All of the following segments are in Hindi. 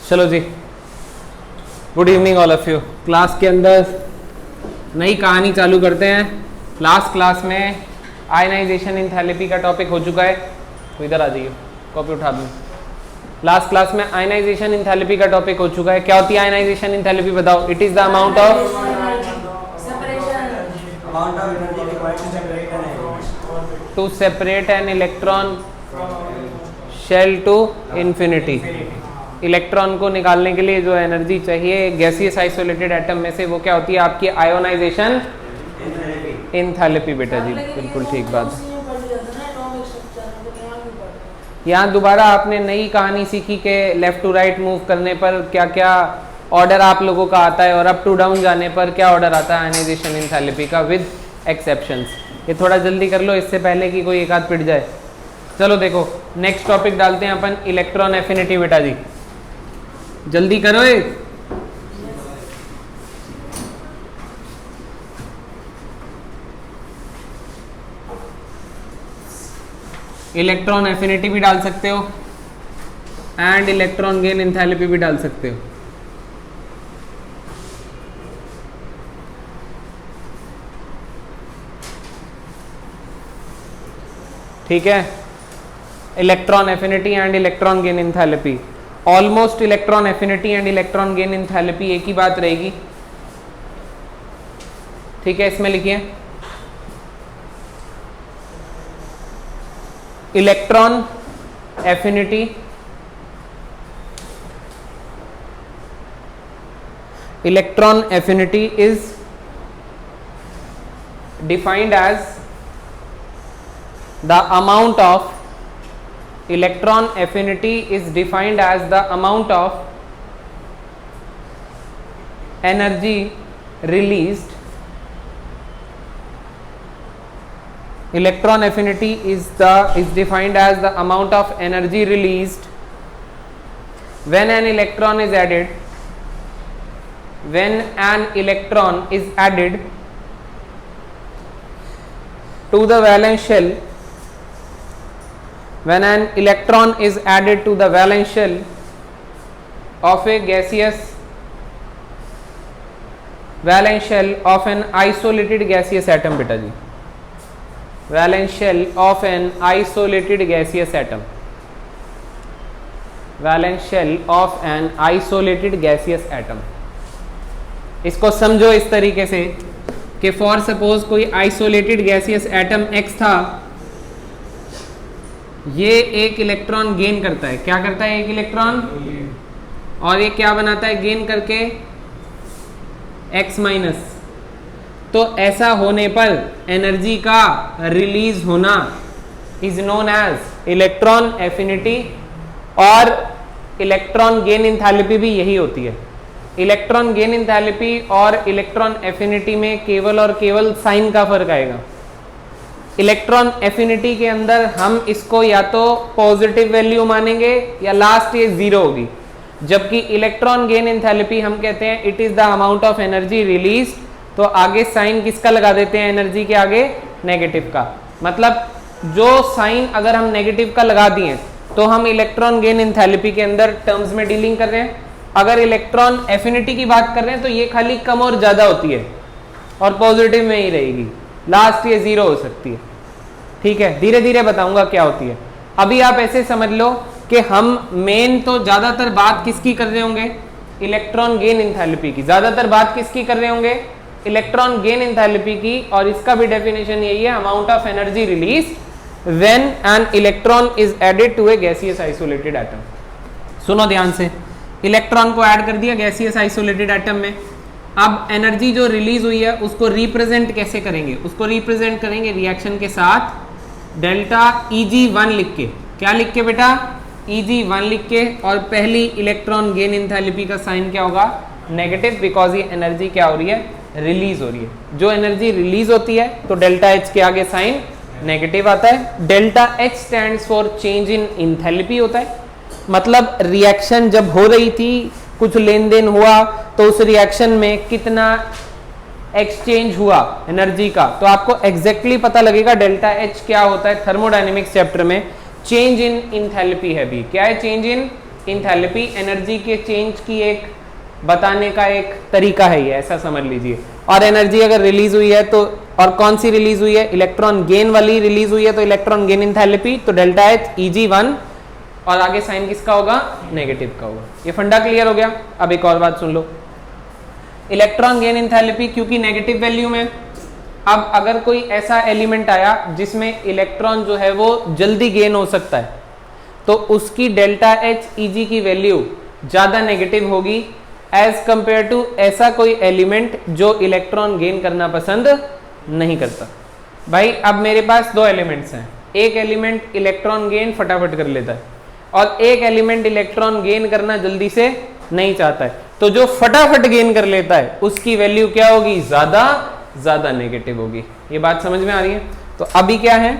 चलो जी, good evening all of you. Class के अंदर नई कहानी चालू करते हैं। लास्ट क्लास में आयनाइजेशन एंथैल्पी का टॉपिक हो चुका है। तो इधर आ जाइए, कॉपी उठा दूँ। लास्ट क्लास में आयनाइजेशन एंथैल्पी का टॉपिक हो चुका है। क्या होती है आयनाइजेशन एंथैल्पी बताओ? It is the amount of to separate an electron shell to infinity. Electron को निकालने के लिए जो एनर्जी चाहिए गैसियस आइसोलेटेड एटम में से, वो क्या होती है? आपकी आयोनाइजेशन एंथैल्पी। बेटा जी बिल्कुल ठीक बात। यहाँ दोबारा आपने नई कहानी सीखी कि लेफ्ट टू राइट मूव करने पर क्या क्या ऑर्डर आप लोगों का आता है और अप टू डाउन जाने पर क्या ऑर्डर आता है आयनाइजेशन एंथैल्पी का, विद एक्सेप्शंस। ये थोड़ा जल्दी कर लो इससे पहले कि कोई एक आध पिट जाए। चलो देखो, नेक्स्ट टॉपिक डालते हैं अपन, इलेक्ट्रॉन एफिनिटी। बेटा जी जल्दी करो। इलेक्ट्रॉन एफिनिटी भी डाल सकते हो एंड इलेक्ट्रॉन गेन एंथैल्पी भी डाल सकते हो। ठीक है, electron affinity and electron gain enthalpy. Almost electron affinity and electron gain enthalpy एक ही बात रहेगी। ठीक है, इसमें लिखिए electron affinity is defined as the amount of electron affinity is defined as the amount of energy released. Electron affinity is defined as the amount of energy released when an electron is added to the valence shell. When an electron is added to the valence shell of a gaseous valence shell of an isolated gaseous atom. बेटा जी, valence shell of an isolated gaseous atom. Valence shell of an isolated gaseous atom. इसको समझो इस तरीके से कि फॉर सपोज कोई आइसोलेटेड गैसियस एटम X था, ये एक इलेक्ट्रॉन गेन करता है। क्या करता है? एक इलेक्ट्रॉन। और ये क्या बनाता है गेन करके? X minus. तो ऐसा होने पर एनर्जी का रिलीज होना is known as electron affinity. और इलेक्ट्रॉन गेन एंथैल्पी भी यही होती है। इलेक्ट्रॉन गेन एंथैल्पी और इलेक्ट्रॉन एफिनिटी में केवल और केवल साइन का फर्क आएगा। इलेक्ट्रॉन एफिनिटी के अंदर हम इसको या तो पॉजिटिव वैल्यू मानेंगे या लास्ट ये जीरो होगी, जबकि इलेक्ट्रॉन गेन एंथैल्पी हम कहते हैं it is the amount of energy release. तो आगे साइन किसका लगा देते हैं? एनर्जी के आगे नेगेटिव का। मतलब जो साइन अगर हम नेगेटिव का लगा दिए तो हम इलेक्ट्रॉन गेन एंथैल्पी के अंदर टर्म्स में डीलिंग कर रहे हैं। अगर इलेक्ट्रॉन एफिनिटी की बात कर रहे हैं तो ये खाली कम और ज्यादा होती है और पॉजिटिव में ही रहेगी, लास्ट ये जीरो हो सकती है। ठीक है, धीरे धीरे बताऊंगा क्या होती है। अभी आप ऐसे समझ लो कि हम मेन तो ज्यादातर बात किसकी कर रहे होंगे? इलेक्ट्रॉन गेन एंथैल्पी की। ज्यादातर बात किसकी कर रहे होंगे? इलेक्ट्रॉन गेन एंथैल्पी की। और इसका भी डेफिनेशन यही है, amount of energy release when an electron is added to a gaseous isolated atom. सुनो ध्यान से, इलेक्ट्रॉन को ऐड कर दिया गैसियस आइसोलेटेड एटम में। अब एनर्जी जो रिलीज हुई है उसको रिप्रेजेंट कैसे करेंगे? उसको रिप्रेजेंट करेंगे रिएक्शन के साथ डेल्टा Eg1 लिख के। क्या लिख के बेटा? Eg1 लिख के। और पहली इलेक्ट्रॉन गेन एंथैल्पी का साइन क्या होगा? नेगेटिव, बिकॉज ये एनर्जी क्या हो रही है? रिलीज हो रही है। जो एनर्जी रिलीज होती है तो डेल्टा H के आगे साइन नेगेटिव आता है। Delta H stands for change in enthalpy होता है। मतलब रिएक्शन जब हो रही थी, कुछ लेन देन हुआ, तो उस रिएक्शन में कितना एक्सचेंज हुआ एनर्जी का, तो आपको एग्जैक्टली पता लगेगा डेल्टा H क्या होता है। थर्मोडायनेमिक्स चैप्टर में चेंज इन इंथैल्पी है भी। क्या है? चेंज इन इंथैल्पी एनर्जी के चेंज की एक बताने का एक तरीका है ये, ऐसा समझ लीजिए। और एनर्जी अगर रिलीज हुई है तो, और कौन सी रिलीज हुई है, इलेक्ट्रॉन गेन वाली रिलीज हुई है, तो इलेक्ट्रॉन गेन इंथैल्पी, तो डेल्टा एच Eg1, और आगे साइन किसका होगा, नेगेटिव का होगा। ये फंडा क्लियर हो गया। अब एक और बात सुन लो, इलेक्ट्रॉन गेन इंथैल्पी क्योंकि नेगेटिव वैल्यू में, अब अगर कोई ऐसा एलिमेंट आया जिसमें इलेक्ट्रॉन जो है वो जल्दी गेन हो सकता है, तो उसकी डेल्टा एच Eg की वैल्यू ज्यादा नेगेटिव होगी एज कंपेयर टू ऐसा कोई एलिमेंट जो इलेक्ट्रॉन गेन करना पसंद नहीं करता। भाई अब मेरे पास दो एलिमेंट्स हैं, एक एलिमेंट इलेक्ट्रॉन गेन फटाफट कर लेता है और एक एलिमेंट इलेक्ट्रॉन गेन करना जल्दी से नहीं चाहता है, तो जो फटाफट गेन कर लेता है उसकी वैल्यू क्या होगी, ज्यादा नेगेटिव होगी। ये बात समझ में आ रही है। तो अभी क्या है,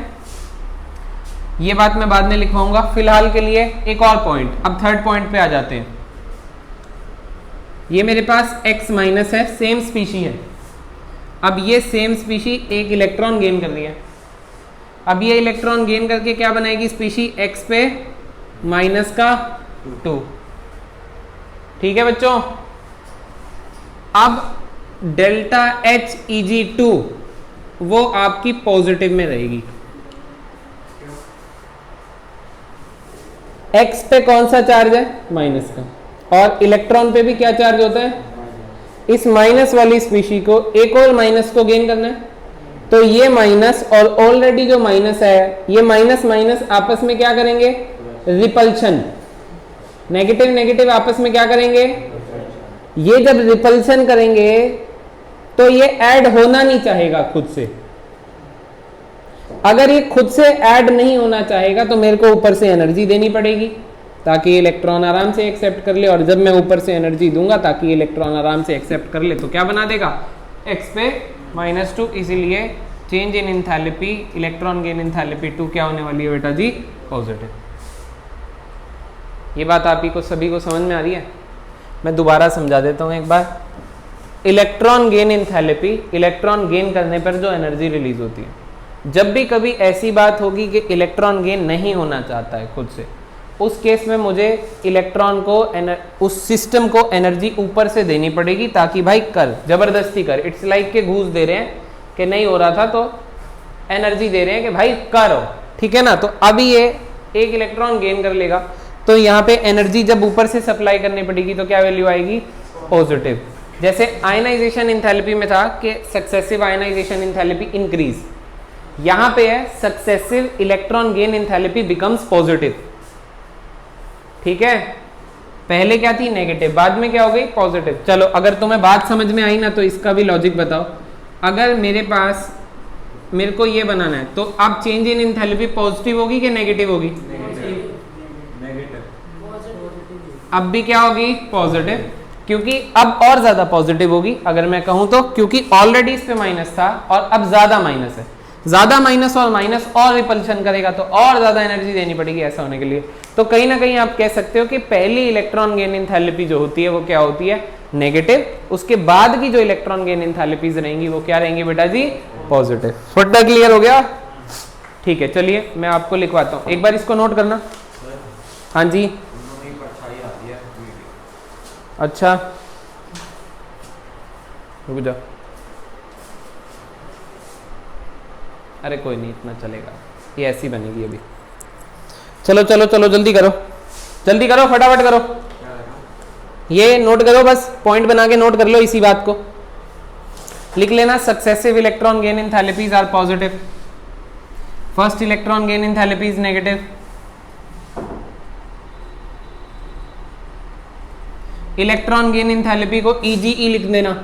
ये बात मैं बाद में लिखवाऊंगा, फिलहाल के लिए एक और पॉइंट। अब थर्ड पॉइंट पे आ जाते हैं। ये मेरे पास X माइनस है, सेम स्पीशी है। अब ये सेम स्पीशी एक इलेक्ट्रॉन गेन कर रही है। अब ये इलेक्ट्रॉन गेन करके क्या बनाएगी स्पीशी, X पे माइनस का 2। ठीक है बच्चों। अब डेल्टा एच Eg2 वो आपकी पॉजिटिव में रहेगी। X पे कौन सा चार्ज है, माइनस का, और इलेक्ट्रॉन पे भी क्या चार्ज होता है, इस माइनस वाली स्पीशी को एक और माइनस को गेन करना है, तो ये माइनस और ऑलरेडी जो माइनस है, ये माइनस माइनस आपस में क्या करेंगे, रिपल्शन, नेगेटिव नेगेटिव आपस में क्या करेंगे, ये जब रिपल्शन करेंगे तो ये ऐड होना नहीं चाहेगा खुद से। अगर ये खुद से ऐड नहीं होना चाहेगा तो मेरे को ऊपर से एनर्जी देनी पड़ेगी ताकि इलेक्ट्रॉन आराम से एक्सेप्ट कर ले, और जब मैं ऊपर से एनर्जी दूंगा ताकि इलेक्ट्रॉन आराम से एक्सेप्ट कर ले तो क्या बना देगा, X पे -2। इसीलिए change in enthalpy, electron gain enthalpy 2 क्या होने वाली है बेटा जी, पॉजिटिव। ये बात आप ही को सभी को समझ में आ रही है। मैं दोबारा समझा देता हूं एक बार। Electron gain enthalpy, electron gain करने पर जो एनर्जी रिलीज होती है, जब भी कभी ऐसी बात होगी कि इलेक्ट्रॉन गेन नहीं होना चाहता है खुद से, उस केस में मुझे इलेक्ट्रॉन को उस सिस्टम को एनर्जी ऊपर से देनी पड़ेगी ताकि भाई कर, जबरदस्ती कर। इट्स लाइक के घूस दे रहे हैं कि नहीं हो रहा था तो एनर्जी दे रहे हैं कि भाई करो, ठीक है ना। तो अभी ये एक इलेक्ट्रॉन गेन कर लेगा तो यहाँ पे एनर्जी जब ऊपर से सप्लाई करनी पड़ेगी तो क्या वैल्यू आएगी, पॉजिटिव। जैसे आयनाइजेशन इंथैल्पी में था कि सक्सेसिव आयनाइजेशन इंथैल्पी इंक्रीज, यहां पे है successive electron gain enthalpy becomes positive. ठीक है, पहले क्या थी, नेगेटिव, बाद में क्या हो गई, पॉजिटिव। चलो अगर तुम्हें बात समझ में आई ना तो इसका भी लॉजिक बताओ। अगर मेरे पास, मेरे को ये बनाना है तो अब चेंज इन इंथैल्पी पॉजिटिव होगी कि नेगेटिव होगी, अब भी क्या होगी, पॉजिटिव, क्योंकि अब और ज्यादा पॉजिटिव होगी अगर मैं कहूं तो, क्योंकि ऑलरेडी इस पे माइनस था और अब ज्यादा माइनस है। ज्यादा माइनस और माइनस और रिपल्शन करेगा तो और ज्यादा एनर्जी देनी पड़ेगी ऐसा होने के लिए। तो कहीं ना कहीं आप कह सकते हो कि पहली इलेक्ट्रॉन गेन इंथैल्पी जो होती है वो क्या होती है, नेगेटिव। उसके बाद की जो इलेक्ट्रॉन गेन इंथैल्पीज रहेंगी वो क्या रहेंगी बेटा जी, पॉजिटिव। फटा क्लियर हो गया। ठीक है, चलिए मैं आपको लिखवाता हूं, एक बार इसको नोट करना। हाँ जी, अच्छा रुक जाओ, अरे कोई नहीं, इतना चलेगा, ये ऐसी बनेगी अभी। चलो चलो चलो जल्दी करो, जल्दी करो, फटाफट करो, ये नोट करो, बस पॉइंट बना के नोट कर लो, इसी बात को लिख लेना। Successive electron gain enthalpies are positive, first electron gain enthalpy is negative, electron gain enthalpy को Ege लिख देना।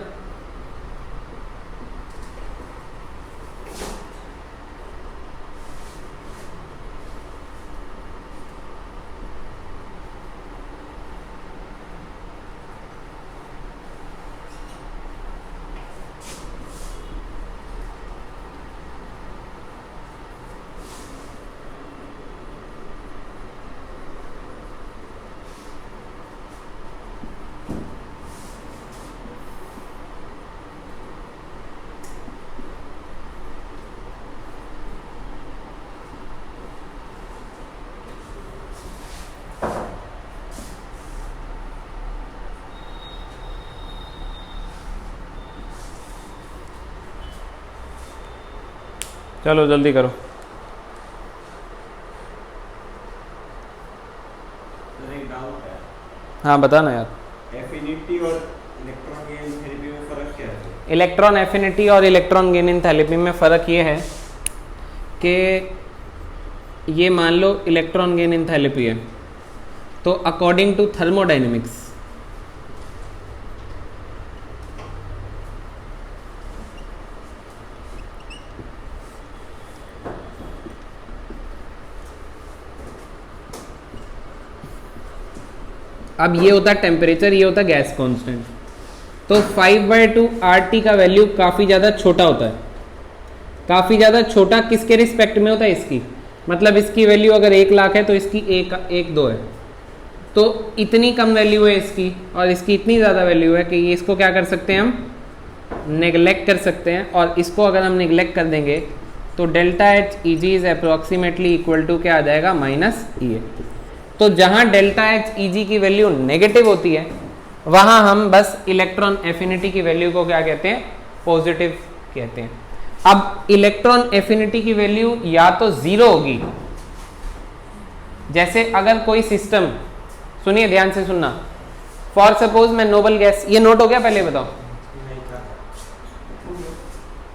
चलो जल्दी करो। एक डाउट है, हाँ बता ना यार। एफिनिटी और इलेक्ट्रॉन गेन थेरेपी में फर्क क्या है? इलेक्ट्रॉन एफिनिटी और इलेक्ट्रॉन गेन एंथैल्पी में फ़र्क ये है कि ये मान लो इलेक्ट्रॉन गेन एंथैल्पी है, तो अकॉर्डिंग टू थर्मोडायनेमिक्स अब ये होता है टेम्परेचर, ये होता है गैस कांस्टेंट। तो 5/2 RT का वैल्यू काफ़ी ज़्यादा छोटा होता है। काफ़ी ज़्यादा छोटा किसके रिस्पेक्ट में होता है? इसकी, मतलब इसकी वैल्यू अगर 1 लाख है तो इसकी 1.2 है, तो इतनी कम वैल्यू है इसकी, और इसकी इतनी ज़्यादा वैल्यू है कि ये इसको क्या कर सकते हैं, हम नेगलेक्ट कर सकते हैं। और इसको अगर हम नेगलेक्ट कर देंगे तो delta H E G is approximately equal to क्या आ जाएगा, -E। तो जहाँ डेल्टा एच ई जी की वैल्यू नेगेटिव होती है वहाँ हम बस इलेक्ट्रॉन एफिनिटी की वैल्यू को क्या कहते हैं, पॉजिटिव कहते हैं। अब इलेक्ट्रॉन एफिनिटी की वैल्यू या तो 0 होगी, जैसे अगर कोई सिस्टम, सुनिए ध्यान से सुनना, फॉर सपोज मैं नोबल गैस, ये नोट हो गया पहले बताओ,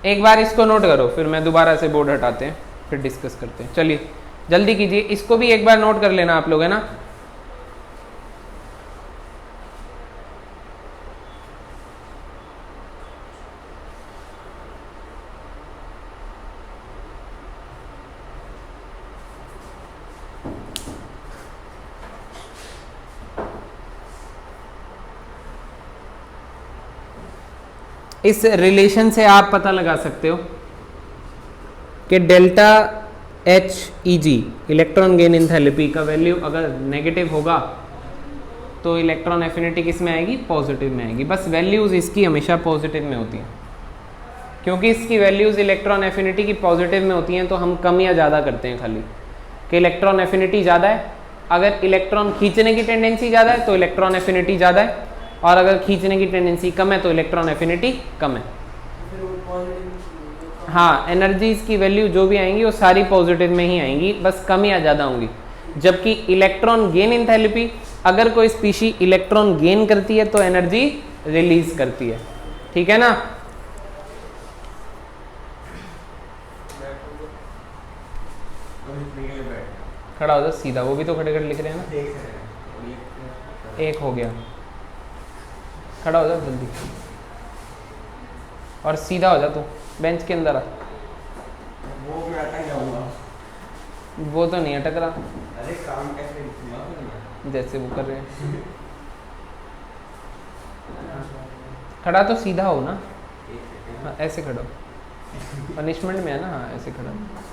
एक बार इसको नोट करो, फिर मैं दोबारा से बोर्ड हटाते हैं फिर डिस्कस करते हैं। चलिए जल्दी कीजिए, इसको भी एक बार नोट कर लेना आप लोग, है ना। इस रिलेशन से आप पता लगा सकते हो कि डेल्टा एच ई जी इलेक्ट्रॉन गेन एंथैल्पी का वैल्यू अगर नेगेटिव होगा तो इलेक्ट्रॉन एफिनिटी किस में आएगी, पॉजिटिव में आएगी। बस वैल्यूज़ इसकी हमेशा पॉजिटिव में होती हैं, क्योंकि इसकी वैल्यूज़ इलेक्ट्रॉन एफिनिटी की पॉजिटिव में होती हैं, तो हम कम या ज़्यादा करते हैं खाली कि इलेक्ट्रॉन एफिनिटी ज़्यादा है। अगर इलेक्ट्रॉन खींचने की टेंडेंसी ज़्यादा है तो इलेक्ट्रॉन एफिनिटी ज़्यादा है, और अगर खींचने की टेंडेंसी कम है तो इलेक्ट्रॉन एफिनिटी कम है। हाँ, एनर्जीज की वैल्यू जो भी आएंगी वो सारी पॉजिटिव में ही आएंगी, बस कम या ज़्यादा होंगी। जबकि इलेक्ट्रॉन गेन एंथैल्पी, अगर कोई स्पीशी इलेक्ट्रॉन गेन करती है तो एनर्जी रिलीज करती है, ठीक है ना। खड़ा हो जा सीधा, वो भी तो खड़े खड़े लिख रहे हैं ना। एक हो गया, खड़ा हो जा जल्दी, और सीधा हो जा तू, बेंच के अंदर आ। वो मैं अटक जाऊंगा। वो तो नहीं अटक रहा, अरे काम कैसे लिखूंगा, जैसे वो कर रहे हैं। खड़ा तो सीधा हो ना, हाँ ऐसे खड़ा हो, पनिशमेंट में है ना, हाँ ऐसे खड़ा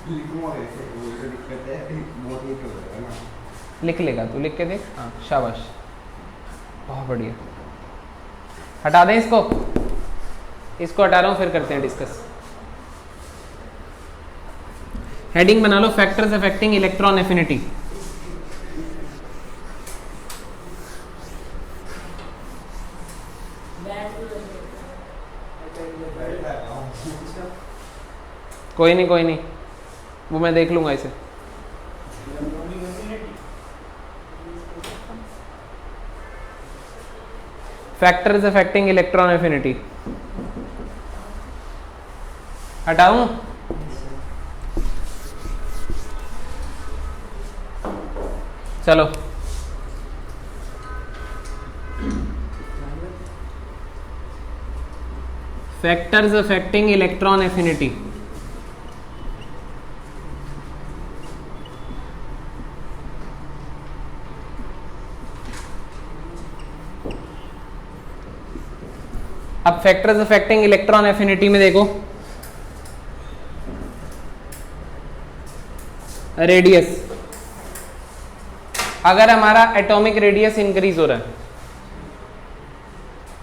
लिखूंगा कैसे, वो तो दिक्कत है, बहुत मुश्किल हो जाएगा ना। लिख लेगा तू, लिख के देख, हाँ शाबाश, बहुत बढ़िया। हटा दें इसको, इसको हटा रहा हूँ, फिर करते हैं डिस्कस। हेडिंग बना लो, फैक्टर्स अफेक्टिंग इलेक्ट्रॉन एफिनिटी। कोई नहीं कोई नहीं, वो मैं देख लूंगा इसे। फैक्टर्स अफेक्टिंग इलेक्ट्रॉन एफिनिटी हटाऊं? चलो फैक्टर्स अफेक्टिंग इलेक्ट्रॉन एफिनिटी। अब फैक्टर्स अफेक्टिंग इलेक्ट्रॉन एफिनिटी में देखो, रेडियस, अगर हमारा एटॉमिक रेडियस इंक्रीज हो रहा है,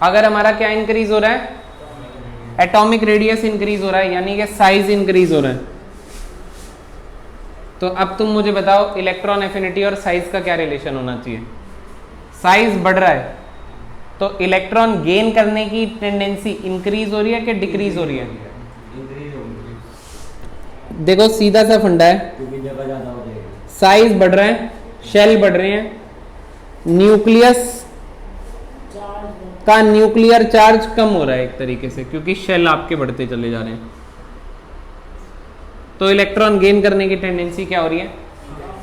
अगर हमारा क्या इंक्रीज हो रहा है, एटॉमिक रेडियस इंक्रीज हो रहा है, यानी कि साइज इंक्रीज हो रहा है, तो अब तुम मुझे बताओ इलेक्ट्रॉन एफिनिटी और साइज का क्या रिलेशन होना चाहिए। साइज बढ़ रहा है तो इलेक्ट्रॉन गेन करने की टेंडेंसी इंक्रीज हो रही है कि डिक्रीज हो रही है? देखो सीधा सा फंडा है, क्योंकि जगह ज़्यादा हो जाएगी। साइज बढ़ रहा है, शेल बढ़ रहे हैं, न्यूक्लियस का न्यूक्लियर चार्ज कम हो रहा है एक तरीके से, क्योंकि शेल आपके बढ़ते चले जा रहे हैं। तो इलेक्ट्रॉन गेन करने की टेंडेंसी क्या हो रही है,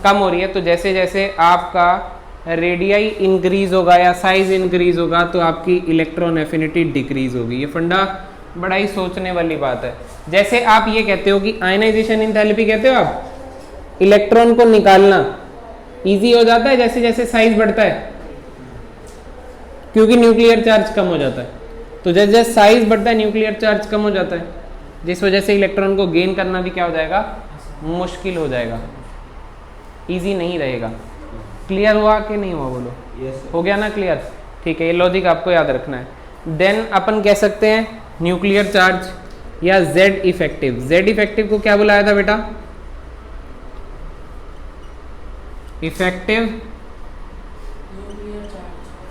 कम हो रही है। तो जैसे जैसे आपका रेडियाई इंक्रीज होगा या साइज इंक्रीज होगा तो आपकी इलेक्ट्रॉन एफिनिटी डिक्रीज होगी। ये फंडा बड़ा ही सोचने वाली बात है। जैसे आप ये कहते हो कि आयनाइजेशन एंथैल्पी कहते हो आप, इलेक्ट्रॉन को निकालना इजी हो जाता है जैसे जैसे साइज बढ़ता है, क्योंकि न्यूक्लियर चार्ज कम हो जाता है। तो जैसे जैसे साइज बढ़ता है न्यूक्लियर चार्ज कम हो जाता है, जिस वजह से इलेक्ट्रॉन को गेन करना भी क्या हो जाएगा, मुश्किल हो जाएगा, इजी नहीं रहेगा। क्लियर हुआ कि नहीं हुआ बोलो? Yes, हो गया ना क्लियर? ठीक है, ये लॉजिक आपको याद रखना है। देन अपन कह सकते हैं न्यूक्लियर चार्ज या जेड इफेक्टिव। जेड इफेक्टिव को क्या बुलाया था बेटा? इफेक्टिव,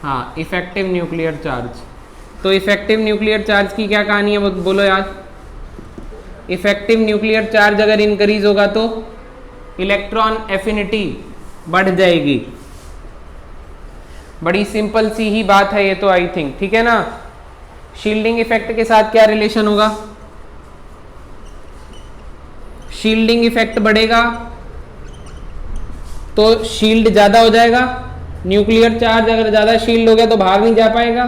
हाँ इफेक्टिव न्यूक्लियर चार्ज। तो इफेक्टिव न्यूक्लियर चार्ज की क्या कहानी है वो बोलो यार। इफेक्टिव न्यूक्लियर चार्ज अगर इंक्रीज होगा तो इलेक्ट्रॉन एफिनिटी बढ़ जाएगी। बड़ी सिंपल सी ही बात है ये तो, आई थिंक ठीक है ना। शील्डिंग इफेक्ट के साथ क्या रिलेशन होगा? शील्डिंग इफेक्ट बढ़ेगा तो शील्ड ज्यादा हो जाएगा। न्यूक्लियर चार्ज अगर ज्यादा शील्ड हो गया तो बाहर नहीं जा पाएगा,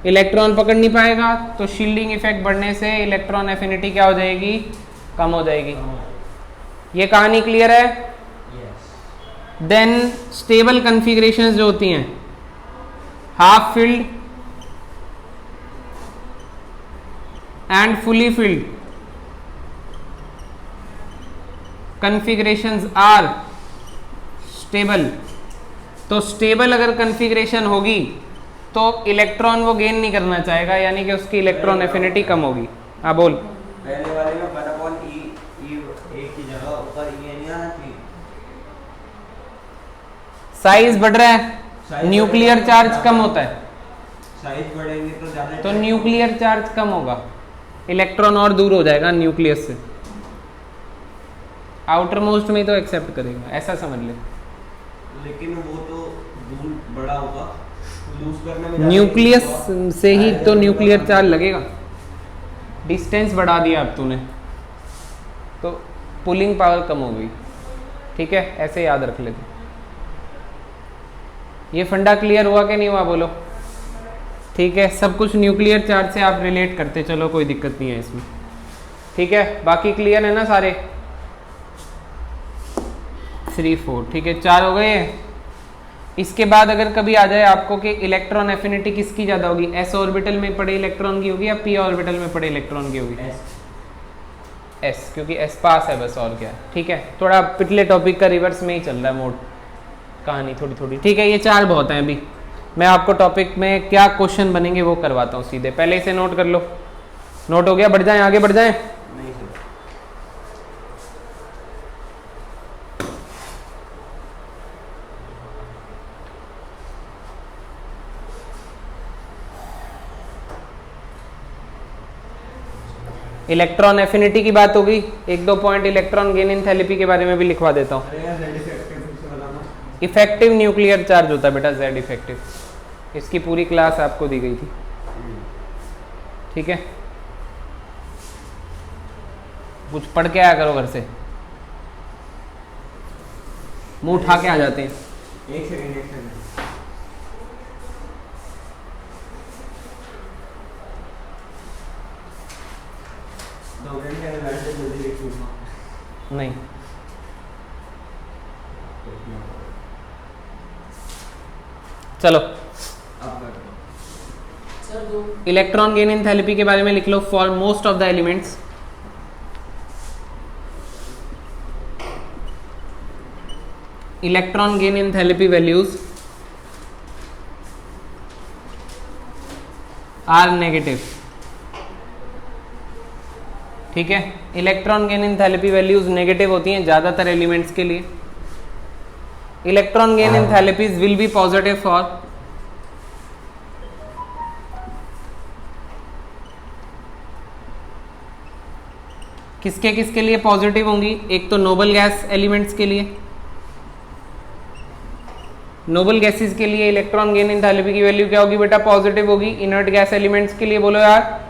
इलेक्ट्रॉन पकड़ नहीं पाएगा। तो शील्डिंग इफेक्ट बढ़ने से इलेक्ट्रॉन एफिनिटी क्या हो जाएगी, कम हो जाएगी। ये कहानी क्लियर है? देन स्टेबल कॉन्फ़िगरेशंस जो होती हैं, half filled and fully filled configurations are stable. तो स्टेबल अगर कॉन्फ़िगरेशन होगी तो इलेक्ट्रॉन वो गेन नहीं करना चाहेगा, यानी कि उसकी इलेक्ट्रॉन एफिनिटी कम होगी। हाँ बोल। पहले वाले में 1/E एक की जगह ऊपर E नहीं आना चाहिए। साइज बढ़ रहा है, न्यूक्लियर चार्ज कम होता है, साइज बढ़ेंगे तो ज़्यादा, तो न्यूक्लियर चार्ज कम होगा, इलेक्ट्रॉन और दूर हो जाएगा न्यूक्लियस से। आउटर मोस्ट में तो एक्सेप्ट करेगा, ऐसा समझ ले। लेकिन वो तो दूर बड़ा होगा, लूज करने में न्यूक्लियस से ही तो न्यूक्लियर चार्ज लगेगा। डिस्टेंस बढ़ा दिया अब तूने तो पुलिंग पावर कम हो गई। ठीक है, ऐसे याद रख लेते। ये फंडा क्लियर हुआ कि नहीं हुआ बोलो? ठीक है, सब कुछ न्यूक्लियर चार्ज से आप रिलेट करते चलो, कोई दिक्कत नहीं है इसमें। ठीक है, बाकी क्लियर है ना सारे? 3 4 ठीक है, 4 हो गए। इसके बाद अगर कभी आ जाए आपको कि इलेक्ट्रॉन एफिनिटी किसकी ज़्यादा होगी, एस ऑर्बिटल में पड़े इलेक्ट्रॉन की होगी या पी ऑर्बिटल में पड़े इलेक्ट्रॉन की होगी? एस, क्योंकि एस पास है बस, और क्या है। ठीक है, थोड़ा पिछले टॉपिक का रिवर्स में ही चल रहा है मोड, कहानी थोड़ी थोड़ी। ठीक है, ये 4 बहुत हैं। अभी मैं आपको टॉपिक में क्या क्वेश्चन बनेंगे वो करवाता हूँ सीधे, पहले इसे नोट कर लो। नोट हो गया? बढ़ जाएं, आगे बढ़ जाएं। नहीं सर। इलेक्ट्रॉन एफिनिटी की बात होगी, 1-2 पॉइंट इलेक्ट्रॉन गेन एंथैल्पी के बारे में भी लिखवा देता हूँ। इफेक्टिव न्यूक्लियर चार्ज होता है बेटा जेड इफेक्टिव, इसकी पूरी क्लास आपको दी गई थी। ठीक है, कुछ पढ़ के आया करो घर से, मुंह उठा के आ जाते हैं। एक सेकंड नहीं, चलो इलेक्ट्रॉन गेन एंथैल्पी के बारे में लिख लो। For most of the elements electron gain enthalpy values are negative. ठीक है, electron gain enthalpy values negative होती हैं ज़्यादातर एलिमेंट्स के लिए। Electron gain enthalpies will be positive for किसके लिए पॉजिटिव होंगी? एक तो नोबल गैस एलिमेंट्स के लिए, नोबल गैसेस के लिए इलेक्ट्रॉन गेन एंथैल्पी की वैल्यू क्या होगी बेटा? पॉजिटिव होगी। इनर्ट गैस एलिमेंट्स के लिए बोलो यार,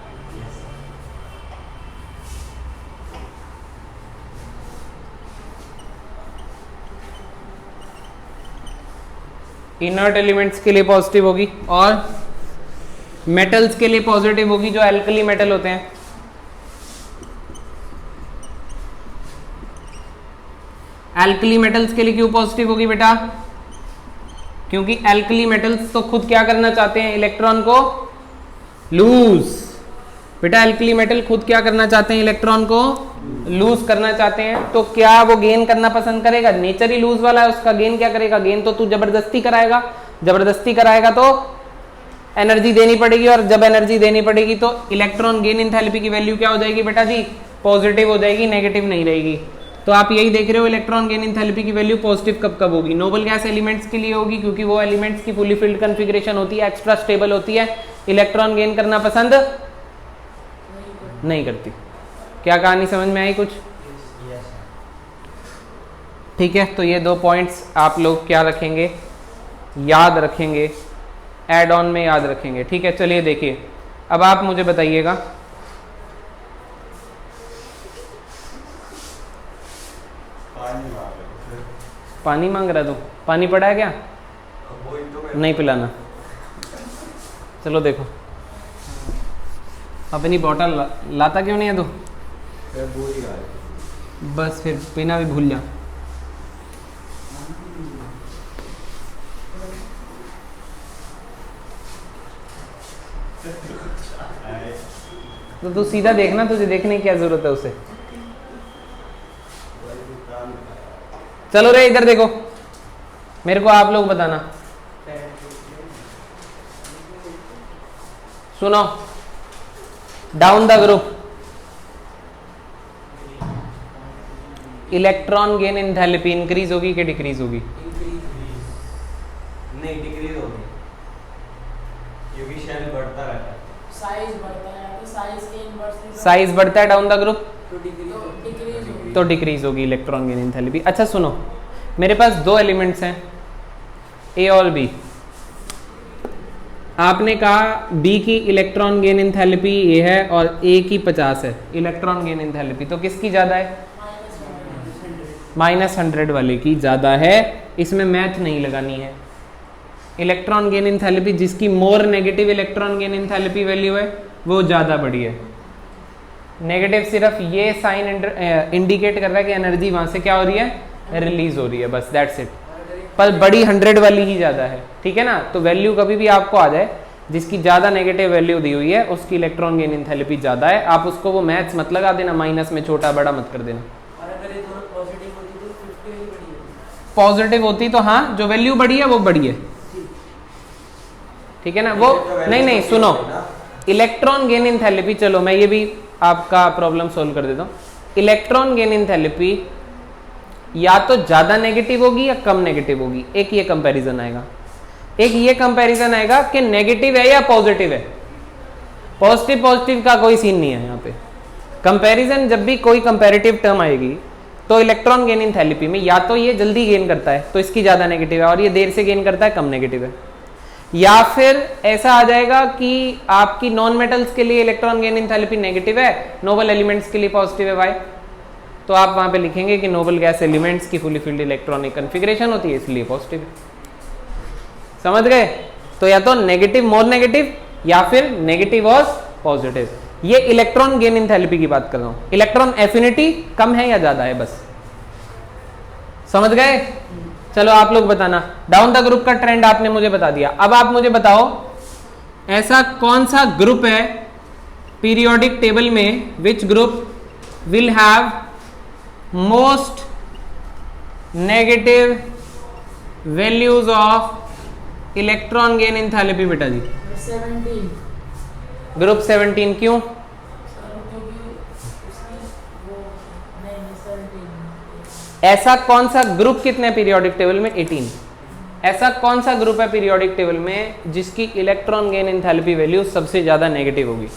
इनर्ट एलिमेंट्स के लिए पॉजिटिव होगी, और मेटल्स के लिए पॉजिटिव होगी जो एल्कली मेटल होते हैं। एल्कली मेटल्स के लिए क्यों पॉजिटिव होगी बेटा? क्योंकि एल्कली मेटल्स तो खुद क्या करना चाहते हैं? इलेक्ट्रॉन को लूज। बेटा एल्कली मेटल खुद क्या करना चाहते हैं? इलेक्ट्रॉन को लूज करना चाहते हैं। तो क्या वो गेन करना पसंद करेगा? नेचर ही लूज वाला है, उसका गेन क्या करेगा? गेन तो तू जबरदस्ती कराएगा, जबरदस्ती कराएगा तो एनर्जी देनी पड़ेगी, और जब एनर्जी देनी पड़ेगी तो इलेक्ट्रॉन गेन एंथैल्पी की वैल्यू क्या हो जाएगी बेटा जी? पॉजिटिव हो जाएगी, नेगेटिव नहीं रहेगी। तो आप यही देख रहे हो, इलेक्ट्रॉन गेन एंथैल्पी की वैल्यू पॉजिटिव कब कब होगी? नोबल गैस एलिमेंट्स के लिए होगी, क्योंकि वो एलिमेंट्स की फुली फिल्ड कॉन्फ़िगरेशन होती है, एक्स्ट्रा स्टेबल होती है, इलेक्ट्रॉन गेन करना पसंद नहीं करती। क्या कहानी समझ में आई कुछ? ठीक है, तो ये 2 पॉइंट्स आप लोग क्या रखेंगे? याद रखेंगे, एड ऑन में याद रखेंगे। ठीक है, चलिए देखिए, अब आप मुझे बताइएगा, पानी मांग रहा तू? पानी पड़ा है क्या? नहीं पिलाना। चलो देखो, अपनी बोतल लाता क्यों नहीं है तू? बस फिर पीना भी भूल जा। तो तू सीधा देखना, तुझे देखने की क्या जरूरत है उसे? चलो रे इधर देखो, मेरे को आप लोग बताना। सुनो, down the group electron gain enthalpy increase होगी कि डिक्रीज होगी? नहीं, डिक्रीज होगी, क्योंकि शेल बढ़ता रहता है, साइज बढ़ता है, तो साइज के इनवर्सली साइज बढ़ता है डाउन द ग्रुप डिक्रीज तो डिक्रीज होगी इलेक्ट्रॉन गेन एंथैल्पी। अच्छा सुनो, मेरे पास 2 एलिमेंट्स हैं, ए और बी। आपने कहा बी की इलेक्ट्रॉन गेन एंथैल्पी ये है और ए की 50 है इलेक्ट्रॉन गेन एंथैल्पी, तो किसकी ज़्यादा है? -100 वाले की ज़्यादा है। इसमें मैथ नहीं लगानी है। इलेक्ट्रॉन गेन एंथैल्पी जिसकी more negative electron gain enthalpy value है वो ज़्यादा बड़ी है। नेगेटिव सिर्फ ये साइन इंडिकेट कर रहा है कि एनर्जी वहाँ से क्या हो रही है? रिलीज हो रही है, बस दैट्स इट। पर बड़ी 100 वाली ही ज़्यादा है, ठीक है ना? तो वैल्यू कभी भी आपको आ जाए जिसकी ज़्यादा नेगेटिव वैल्यू दी हुई है उसकी इलेक्ट्रॉन गेन एंथैल्पी ज़्यादा है। आप उसको वो मैथ्स मत लगा देना, माइनस में छोटा बड़ा मत कर देना। पॉजिटिव होती तो हाँ, जो वैल्यू बड़ी है वो बड़ी है, ठीक है ना? वो नहीं सुनो, इलेक्ट्रॉन गेन एंथैल्पी, चलो मैं ये भी आपका प्रॉब्लम सोल्व कर देता हूँ। इलेक्ट्रॉन गेन एंथैल्पी या तो ज्यादा नेगेटिव होगी या कम नेगेटिव होगी। एक ये कंपैरिजन आएगा, एक ये कंपैरिजन आएगा कि नेगेटिव है या पॉजिटिव है। पॉजिटिव का कोई सीन नहीं है यहाँ पे। कंपैरिजन जब भी कोई कंपैरेटिव टर्म आएगी तो इलेक्ट्रॉन गेन एंथैल्पी में या तो ये जल्दी गेन करता है तो इसकी ज्यादा नेगेटिव है, और ये देर से गेन करता है कम नेगेटिव है, या फिर ऐसा आ जाएगा कि आपकी नॉन मेटल्स के लिए इलेक्ट्रॉन गेन एंथैल्पी नेगेटिव है, नोबल एलिमेंट्स के लिए पॉजिटिव है। वाई? तो आप वहां पे लिखेंगे कि नोबल गैस एलिमेंट्स की फुली फिल्ड इलेक्ट्रॉनिक कॉन्फ़िगरेशन होती है इसलिए पॉजिटिव है। समझ गए? तो या तो नेगेटिव मोर नेगेटिव या फिर नेगेटिव और पॉजिटिव। ये इलेक्ट्रॉन गेन एंथैल्पी की बात कर रहा हूं। इलेक्ट्रॉन एफिनिटी कम है या ज्यादा है, बस समझ गए? चलो आप लोग बताना। डाउन द ग्रुप का ट्रेंड आपने मुझे बता दिया। अब आप मुझे बताओ ऐसा कौन सा ग्रुप है पीरियोडिक टेबल में, which group will have most negative values of electron gain enthalpy? बेटा जी 17 ग्रुप 17। क्यों? ऐसा कौन सा ग्रुप कितने पीरियोडिक टेबल में? 18। ऐसा कौन सा ग्रुप है पीरियोडिक टेबल में जिसकी इलेक्ट्रॉन गेन एंथैल्पी वैल्यू सबसे ज्यादा नेगेटिव होगी?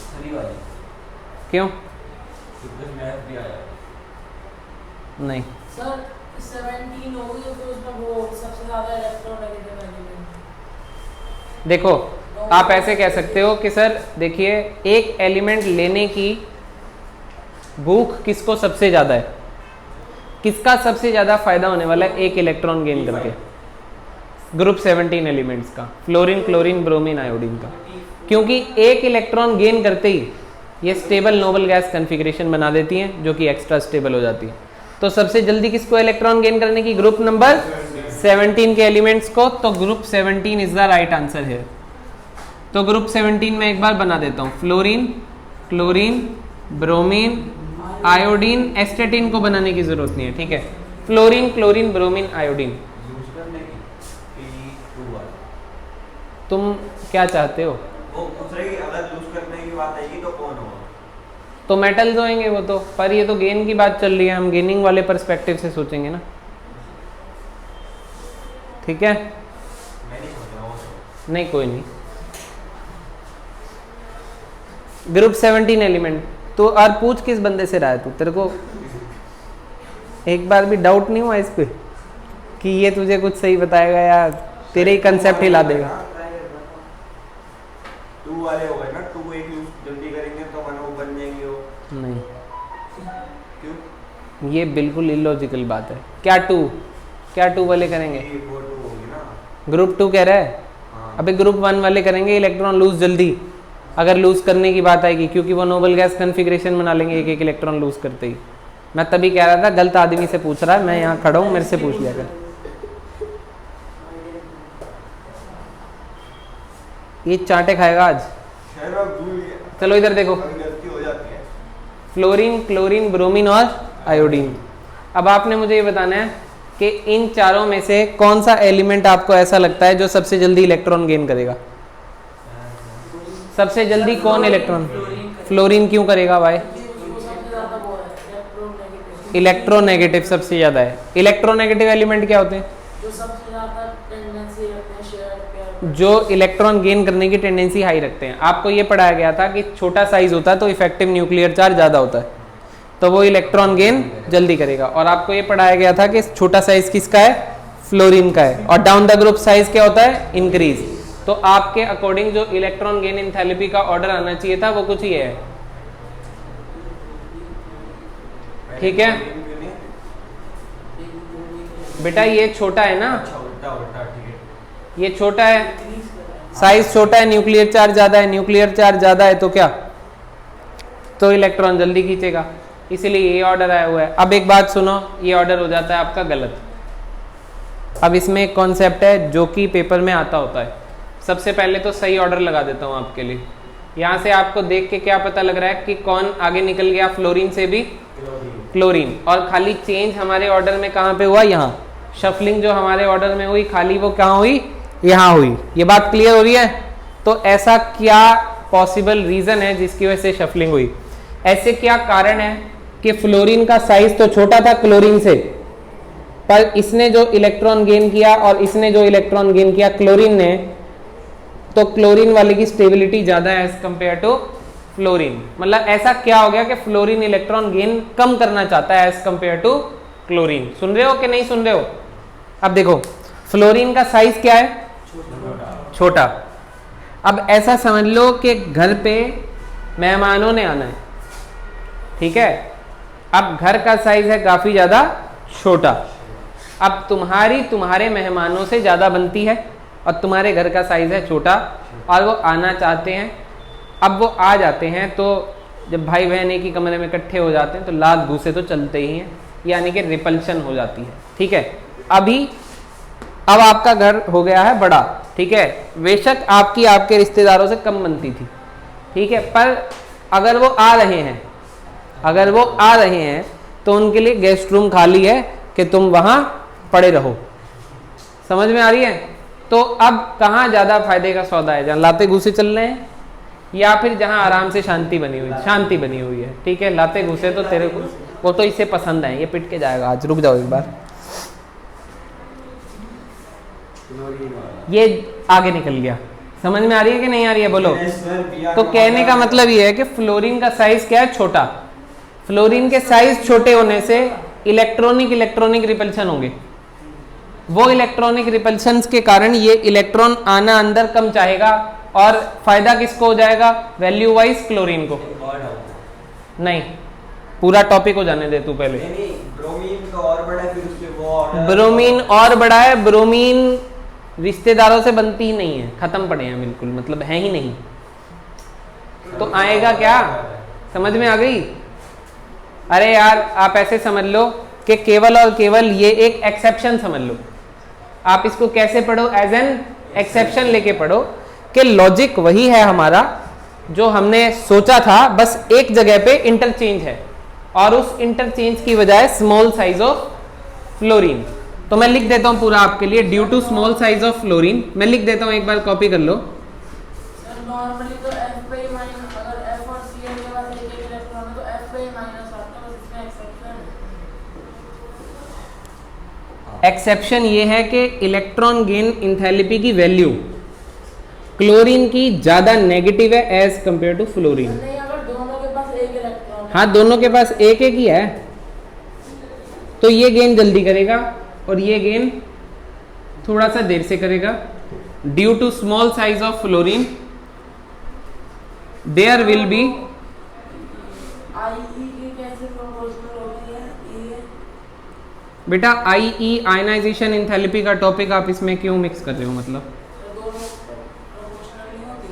क्यों? नहीं, सर 17 होगी तो उसमें वो सबसे ज्यादा इलेक्ट्रोनेगेटिव एलिमेंट। देखो आप ऐसे कह सकते हो कि सर देखिए एक एलिमेंट लेने की भूख किसको सबसे ज़्यादा है, किसका सबसे ज़्यादा फायदा होने वाला है एक इलेक्ट्रॉन गेन करके, ग्रुप 17 एलिमेंट्स का, फ्लोरीन क्लोरीन ब्रोमीन आयोडीन का, क्योंकि एक इलेक्ट्रॉन गेन करते ही ये स्टेबल नोबल गैस कन्फिग्रेशन बना देती हैं जो कि एक्स्ट्रा स्टेबल हो जाती है। तो सबसे जल्दी किसको इलेक्ट्रॉन गेन करने की, ग्रुप नंबर 17 के एलिमेंट्स को, तो group 17 is the right answer है। तो ग्रुप 17 में एक बार बना देता हूँ, फ्लोरीन क्लोरीन ब्रोमीन आयोडीन, एस्टेटिन को बनाने की जरूरत नहीं है, ठीक है, fluorine chlorine bromine iodine. Use करने की P2 तुम क्या चाहते हो, वो पूछ रहे कि अगर यूज करने की बात आएगी तो कौन होगा? तो मेटल्स होंगे वो तो, पर ये तो गेन की बात चल रही है, हम गेनिंग वाले पर्सपेक्टिव से सोचेंगे ना, ठीक है, मैं नहीं सोच रहा हूँ वो। नहीं कोई नहीं। ग्रुप 17 एलिमेंट तो और पूछ किस बंदे से रहा है तू, तेरे को एक बार भी डाउट नहीं हुआ इस पे कि ये तुझे कुछ सही बताएगा या तेरे ही कंसेप्ट हिला देगा? 2 वाले हो गए ना, 2 एक यूज जल्दी करेंगे तो बन जाएंगे वो। नहीं, क्यों? ये बिल्कुल इलॉजिकल बात है। क्या टू वाले करेंगे? वो 2 होगी ना। ग्रुप 2 कह रहा है, हाँ। अबे ग्रुप 1 वाले करेंगे इलेक्ट्रॉन लूज जल्दी, अगर लूज करने की बात आएगी, क्योंकि वो नोबल गैस कन्फिग्रेशन बना लेंगे एक एक इलेक्ट्रॉन लूज करते ही। मैं तभी कह रहा था गलत आदमी से पूछ रहा है, मैं यहाँ खड़ा हूँ, मेरे से पूछ लिया कर। ये चांटे खाएगा आज। चलो इधर देखो, गलती हो जाती है। फ्लोरीन क्लोरीन ब्रोमीन और आयोडीन। अब आपने मुझे ये बताना है कि इन चारों में से कौन सा एलिमेंट आपको ऐसा लगता है जो सबसे जल्दी इलेक्ट्रॉन गेन करेगा? सबसे जल्दी कौन इलेक्ट्रॉन? फ्लोरीन क्यों करेगा भाई? वो सबसे ज्यादा वो है इलेक्ट्रोनेगेटिव, इलेक्ट्रोनेगेटिव सबसे ज्यादा है। इलेक्ट्रोनेगेटिव एलिमेंट क्या होते हैं? जो सबसे ज्यादा टेंडेंसी रखते हैं शेयर पेयर, जो इलेक्ट्रॉन गेन करने की टेंडेंसी हाई रखते हैं। आपको ये पढ़ाया गया था कि छोटा साइज होता है तो इफेक्टिव न्यूक्लियर चार्ज ज्यादा होता है, तो वो इलेक्ट्रॉन गेन जल्दी करेगा। और आपको ये पढ़ाया गया था कि छोटा साइज किसका है? फ्लोरीन का है। और डाउन द ग्रुप साइज क्या होता है? इंक्रीज। तो आपके अकॉर्डिंग जो इलेक्ट्रॉन गेन एंथैल्पी का ऑर्डर आना चाहिए था वो कुछ ये है, ठीक है बेटा, ये छोटा है ना, अच्छा उल्टा उल्टा, ठीक है। ये छोटा है, साइज छोटा है, न्यूक्लियर चार्ज ज्यादा है, न्यूक्लियर चार्ज ज्यादा है तो क्या, तो इलेक्ट्रॉन जल्दी खींचेगा, इसीलिए ये ऑर्डर आया हुआ है। अब एक बात सुनो, ये ऑर्डर हो जाता है आपका गलत। अब इसमें एक कॉन्सेप्ट है जो कि पेपर में आता होता है। सबसे पहले तो सही ऑर्डर लगा देता हूँ आपके लिए। यहाँ से आपको देख के क्या पता लग रहा है कि कौन आगे निकल गया? फ्लोरीन से भी क्लोरीन। और खाली चेंज हमारे ऑर्डर में कहाँ पे हुआ? यहाँ। शफलिंग जो हमारे ऑर्डर में हुई खाली वो कहाँ हुई? यहाँ हुई। ये बात क्लियर हो रही है? तो ऐसा क्या पॉसिबल रीजन है जिसकी वजह से शफलिंग हुई? ऐसे क्या कारण है कि फ्लोरीन का साइज तो छोटा था क्लोरीन से, पर इसने जो इलेक्ट्रॉन गेन किया और इसने जो इलेक्ट्रॉन गेन किया क्लोरीन ने, तो क्लोरीन वाले की स्टेबिलिटी ज्यादा है एज कंपेयर टू फ्लोरीन। मतलब ऐसा क्या हो गया कि फ्लोरीन इलेक्ट्रॉन गेन कम करना चाहता है एज कंपेयर टू क्लोरीन। सुन रहे हो कि नहीं सुन रहे हो? अब देखो, फ्लोरीन का साइज क्या है? छोटा। अब ऐसा समझ लो कि घर पे मेहमानों ने आना है, ठीक है, अब घर का साइज है काफी ज्यादा छोटा। अब तुम्हारे मेहमानों से ज्यादा बनती है और तुम्हारे घर का साइज है छोटा और वो आना चाहते हैं। अब वो आ जाते हैं तो जब भाई बहन एक ही कमरे में इकट्ठे हो जाते हैं तो लात घूसे तो चलते ही हैं, यानी कि रिपल्शन हो जाती है, ठीक है। अब आपका घर हो गया है बड़ा, ठीक है, बेशक आपके रिश्तेदारों से कम बनती थी, ठीक है, पर अगर वो आ रहे हैं तो उनके लिए गेस्ट रूम खाली है कि तुम वहां पड़े रहो। समझ में आ रही है? तो अब कहाँ ज्यादा फायदे का सौदा है, जहाँ लाते घूसे चल रहे हैं या फिर जहाँ आराम से शांति बनी हुई है, ठीक है। लाते घूसे तो तेरे को वो तो इसे पसंद है, ये पिट के जाएगा आज, रुक जाओ एक बार। ये आगे निकल गया, समझ में आ रही है कि नहीं आ रही है? बोलो। तो कहने का मतलब ये है कि फ्लोरीन का साइज क्या है? छोटा। फ्लोरीन के साइज छोटे होने से इलेक्ट्रॉनिक इलेक्ट्रॉनिक रिपल्शन होंगे। वो इलेक्ट्रॉनिक रिपल्शंस के कारण ये इलेक्ट्रॉन आना अंदर कम चाहेगा और फायदा किसको हो जाएगा? वैल्यू वाइज क्लोरीन को। नहीं, पूरा टॉपिक हो जाने दे तू पहले। ब्रोमीन का और बड़ा है, फिर उसके वो और ब्रोमीन और बड़ा है। ब्रोमीन रिश्तेदारों से बनती ही नहीं है, खत्म पड़े हैं बिल्कुल, मतलब है ही नहीं। तो आएगा क्या? समझ में आ गई? अरे यार आप ऐसे समझ लो कि केवल और केवल ये एक एक्सेप्शन समझ लो। आप इसको कैसे पढ़ो? एज एन एक्सेप्शन लेके पढ़ो कि लॉजिक वही है हमारा जो हमने सोचा था, बस एक जगह पे इंटरचेंज है और उस इंटरचेंज की वजह है स्मॉल साइज ऑफ फ्लोरीन। तो मैं लिख देता हूं पूरा आपके लिए, due to small size of fluorine. मैं लिख देता हूं, एक बार कॉपी कर लो। सर नॉर्मली तो F पे ही माइनस, अगर F और Cl के पास एक इलेक्ट्रॉन है तो F पे ही माइनस आता है, बस इसमें एक्सेप्शन है। एक्सेप्शन ये है कि इलेक्ट्रॉन गेन इंथैल्पी की वैल्यू क्लोरीन की ज्यादा नेगेटिव है एज कंपेयर टू फ्लोरीन। नहीं, अगर दोनों के पास एक इलेक्ट्रॉन है। हाँ, दोनों के पास एक एक ही है तो ये गेन जल्दी करेगा और ये गेन थोड़ा सा देर से करेगा। Due to small size of fluorine there will be IE की कैसे प्रोपोर्शनल होती है ये? बेटा IE आयनाइजेशन इंथैल्पी का टॉपिक आप इसमें क्यों मिक्स कर रहे हो? मतलब तो दोनों प्रोपोर्शनल नहीं होती?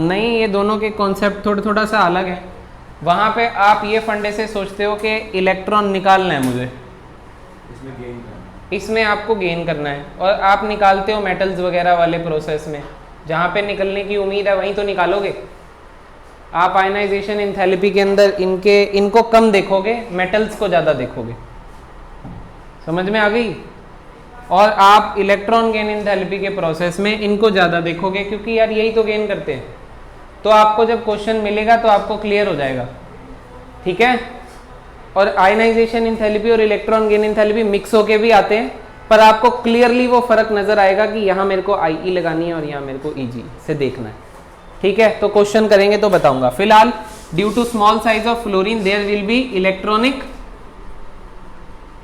नहीं, ये दोनों के कॉन्सेप्ट थोड़ा थोड़ा सा अलग है। वहां पे आप ये फंडे से सोचते हो कि इलेक्ट्रॉन निकालना है मुझे, इसमें गेन करना, इसमें आपको गेन करना है, और आप निकालते हो मेटल्स वगैरह वाले प्रोसेस में, जहाँ पे निकलने की उम्मीद है वहीं तो निकालोगे। आप आयनाइजेशन इंथैल्पी के अंदर इनको कम देखोगे, मेटल्स को ज़्यादा देखोगे। समझ में आ गई? और आप इलेक्ट्रॉन गेन इंथैल्पी के प्रोसेस में इनको ज़्यादा देखोगे, क्योंकि यार यही तो गेन करते हैं। तो आपको जब क्वेश्चन मिलेगा तो आपको क्लियर हो जाएगा, ठीक है? और आयनाइजेशन इंथैल्पी और इलेक्ट्रॉन गेन इंथैल्पी मिक्स होके भी आते हैं, पर आपको क्लियरली वो फर्क नजर आएगा कि यहाँ मेरे को IE लगानी है और यहाँ मेरे को EG से देखना है, ठीक है? तो क्वेश्चन करेंगे तो बताऊंगा। फिलहाल due to small size of fluorine there will be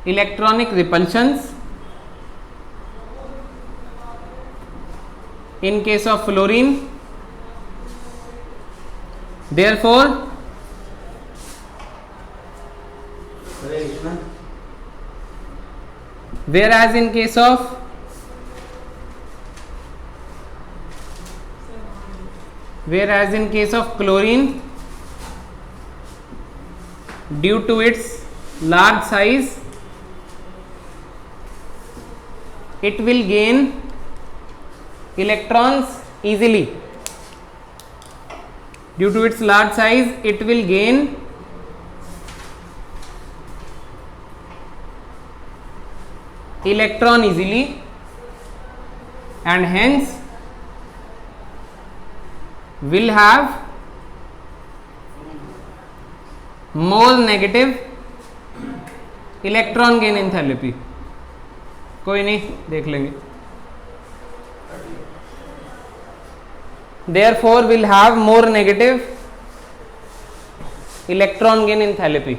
electronic repulsions in case of fluorine, therefore whereas in case of chlorine, due to its large size it will gain electrons easily. Due to its large size it will gain electron easily and hence will have more negative electron gain enthalpy. कोई नहीं, देख लेंगे। Therefore will have more negative electron gain enthalpy.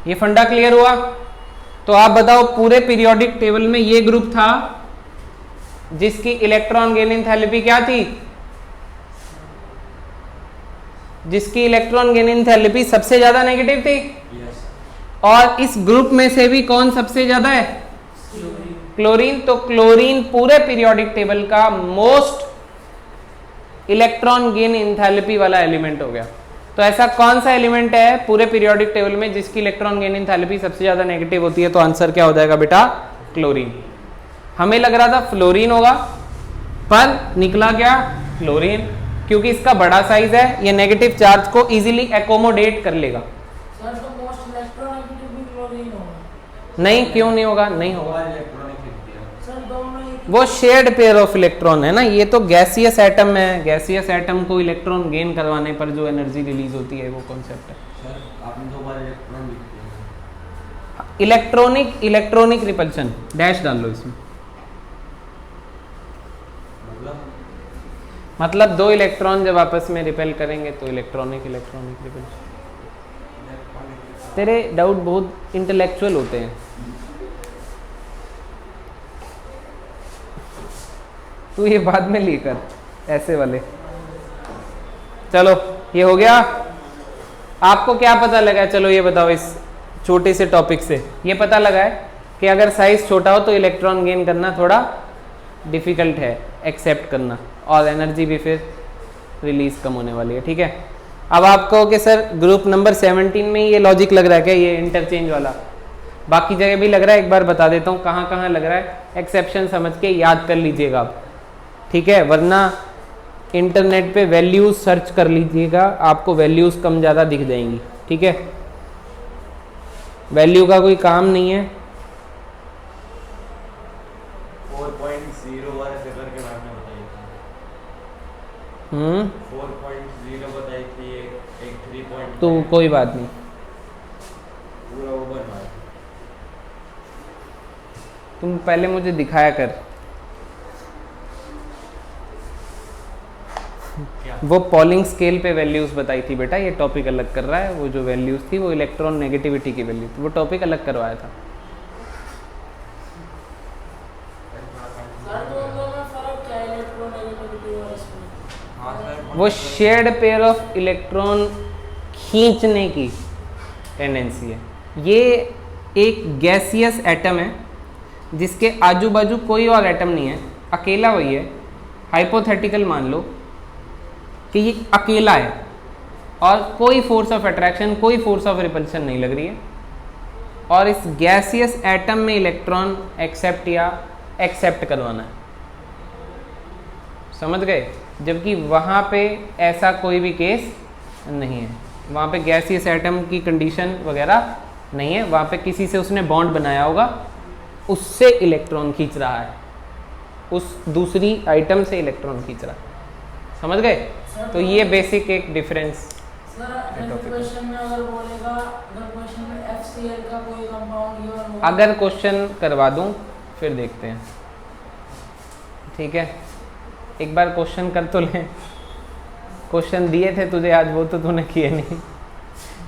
ये फंडा क्लियर हुआ? तो आप बताओ पूरे पीरियोडिक टेबल में ये ग्रुप था जिसकी इलेक्ट्रॉन गेन एंथैल्पी क्या थी? जिसकी इलेक्ट्रॉन गेन एंथैल्पी सबसे ज्यादा नेगेटिव थी। और इस ग्रुप में से भी कौन सबसे ज्यादा है? क्लोरीन। तो क्लोरीन पूरे पीरियोडिक टेबल का मोस्ट इलेक्ट्रॉन गेन एंथैल्पी वाला एलिमेंट हो गया। तो ऐसा कौन सा एलिमेंट है पूरे पीरियोडिक टेबल में जिसकी इलेक्ट्रॉन गेन एंथैल्पी सबसे ज्यादा नेगेटिव होती है? तो आंसर क्या हो जाएगा बेटा? क्लोरीन। हमें लग रहा था फ्लोरीन होगा, पर निकला क्या? क्लोरीन, क्योंकि इसका बड़ा साइज है, ये नेगेटिव चार्ज को इजीली एकोमोडेट कर लेगा। सर तो मोस्ट इलेक्ट्रोनेगेटिव भी क्लोरीन होगा? नहीं, क्यों नहीं होगा? नहीं होगा। सर दोनों ही वो शेयर्ड पेयर ऑफ इलेक्ट्रॉन है ना, ये तो गैसियस एटम है। गैसियस एटम को इलेक्ट्रॉन गेन करवाने पर जो एनर्जी रिलीज होती है वो कॉन्सेप्ट है। सर आपने 2 बार इलेक्ट्रॉन लिख दिया। इलेक्ट्रॉनिक रिपल्शन डैश डाल लो इसमें। मतलब 2 इलेक्ट्रॉन जब आपस में रिपेल करेंगे तो इलेक्ट्रॉनिक रिपल्शन। तेरे डाउट बहुत इंटेलेक्चुअल होते हैं। तू ये बाद में लेकर ऐसे वाले। चलो ये हो गया। आपको क्या पता लगा, चलो ये बताओ इस छोटे से टॉपिक से ये पता लगा है कि अगर साइज छोटा हो तो इलेक्ट्रॉन गेन करना थोड़ा डिफिकल्ट है एक्सेप्ट करना, और एनर्जी भी फिर रिलीज कम होने वाली है। ठीक है, अब आप कहो कि सर ग्रुप नंबर 17 में ये लॉजिक लग रहा है क्या, ये इंटरचेंज वाला? बाकी जगह भी लग रहा है, एक बार बता देता हूँ कहाँ कहाँ लग रहा है। एक्सेप्शन समझ के याद कर लीजिएगा आप, ठीक है, वरना इंटरनेट पे वैल्यूज सर्च कर लीजिएगा, आपको वैल्यूज कम ज़्यादा दिख जाएंगी। ठीक है, वैल्यू का कोई काम नहीं है। 4.0 वाले फिगर के बारे में बताइए। 4.0 बताई थी, एक 3. तो कोई बात नहीं, पूरा वो बनवा। तुम पहले मुझे दिखाया कर। वो पॉलिंग स्केल पे वैल्यूज बताई थी बेटा, ये टॉपिक अलग कर रहा है। वो जो वैल्यूज थी वो इलेक्ट्रॉन नेगेटिविटी की वैल्यू थी, वो टॉपिक अलग करवाया था। सर तो दोनों में फर्क क्या है, इलेक्ट्रोनेगेटिविटी और इसमें? हाँ सर, वो शेयर्ड पेयर ऑफ इलेक्ट्रॉन खींचने की टेंडेंसी है। ये एक गैसियस एटम है जिसके आजू बाजू कोई और एटम नहीं है, अकेला वही है। हाइपोथेटिकल मान लो कि ये अकेला है और कोई फोर्स ऑफ अट्रैक्शन, कोई फोर्स ऑफ रिपल्शन नहीं लग रही है, और इस गैसियस एटम में इलेक्ट्रॉन एक्सेप्ट या एक्सेप्ट करवाना है। समझ गए? जबकि वहाँ पे ऐसा कोई भी केस नहीं है, वहाँ पे गैसियस एटम की कंडीशन वगैरह नहीं है, वहाँ पे किसी से उसने बॉन्ड बनाया होगा, उससे इलेक्ट्रॉन खींच रहा है, उस दूसरी आइटम से इलेक्ट्रॉन खींच रहा है। समझ गए? तो ये बेसिक एक डिफरेंस। सर क्वेश्चन में अगर बोलेगा, अगर क्वेश्चन में FCl का कोई कंपाउंड गिवन होगा, अगर क्वेश्चन करवा दूं फिर देखते हैं। ठीक है, एक बार क्वेश्चन कर तो लें। क्वेश्चन दिए थे तुझे आज, वो तो तूने किए नहीं,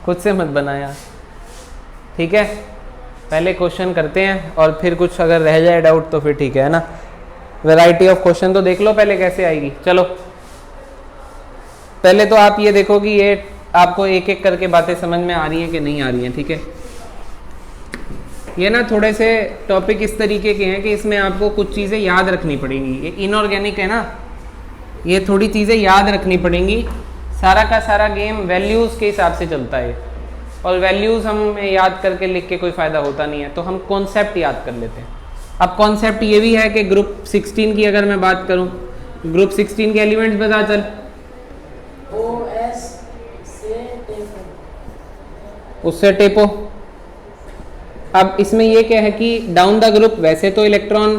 खुद से मत बनाया। ठीक है, पहले क्वेश्चन करते हैं और फिर कुछ अगर रह जाए डाउट तो फिर ठीक है ना। वैरायटी ऑफ क्वेश्चन तो देख लो पहले कैसे आएगी। चलो पहले तो आप ये देखो कि ये आपको एक एक करके बातें समझ में आ रही हैं कि नहीं आ रही हैं। ठीक है, ये ना थोड़े से टॉपिक इस तरीके के हैं कि इसमें आपको कुछ चीज़ें याद रखनी पड़ेंगी। ये इनऑर्गेनिक है ना, ये थोड़ी चीज़ें याद रखनी पड़ेंगी। सारा का सारा गेम वैल्यूज़ के हिसाब से चलता है, और वैल्यूज़ हम याद करके लिख के कोई फ़ायदा होता नहीं है, तो हम कॉन्सेप्ट याद कर लेते हैं। अब कॉन्सेप्ट ये भी है कि ग्रुप 16 की अगर मैं बात करूं, ग्रुप 16 के एलिमेंट्स बता चल। OS से टेपो, उससे टेपो। अब इसमें ये क्या है कि डाउन द ग्रुप वैसे तो इलेक्ट्रॉन